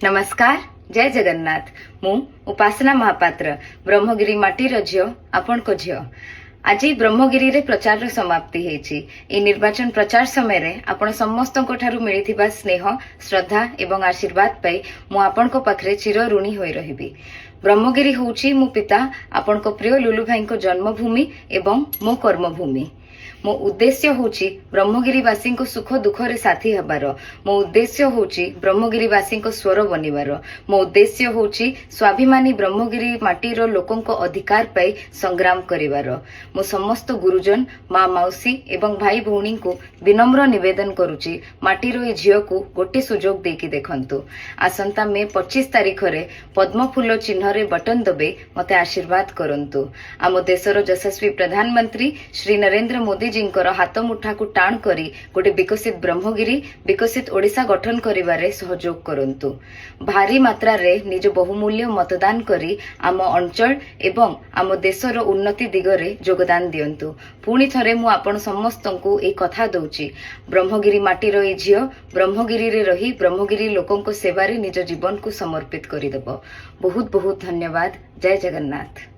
नमस्कार जय जगन्नाथ मु उपासना महापात्र ब्रह्मगिरी माटीर झियो आपण को झियो आज ब्रह्मगिरी रे प्रचार समाप्ति हेछि। ए निर्वाचन प्रचार समय रे आपण समस्तको ठारु मिलिथिबा स्नेह श्रद्धा एवं आशीर्वाद पाई मु आपण को पाखरे चिर ऋणी होई रहिबी। ब्रह्मगिरी होछि मो पिता आपण को प्रिय लुलु भाई को जन्मभूमि एवं मो कर्मभूमि। मो उद्देश्य होछि ब्रह्मगिरीवासी को सुख दुख रे साथी हबार। मो उद्देश्य होछि ब्रह्मगिरीवासी को स्वर बनिबार। मो उद्देश्य होछि स्वाभिमानी ब्रह्मगिरी माटीर लोकों को अधिकार पाई संग्राम करिवार। मो समस्त गुरुजन माँ मौसी एवं भाई भौणी को विनम्र निवेदन करुछि माटीर ए झियो को गोटे सुजोग देकी देखंतु। आसंता मे 25 तारिख रे पद्म फूल चिन्ह रे बटन दबे मते आशीर्वाद करंतु। आम देशर यशस्वी प्रधानमंत्री श्री नरेंद्र मोदी जींकर हाथ मुठा को टाण करी गोटे विकसित ब्रह्मगिरी विकसित ओडिशा गठन करिवारे सहयोग करंतु। भारी मात्रा रे निज बहुमूल्य मतदान करी आम अंचल एवं आम देशर उन्नति दिगरे योगदान दियंतु। पुणी थरे मु आपण समस्तंकु ए कथा दउची ब्रह्मगिरी माटीर ए झियो ब्रह्मगिरी रे रही ब्रह्मगिरी लोकंको सेवारे निज जीवन को समर्पित करिदब। बहुत बहुत धन्यवाद। जय जगन्नाथ।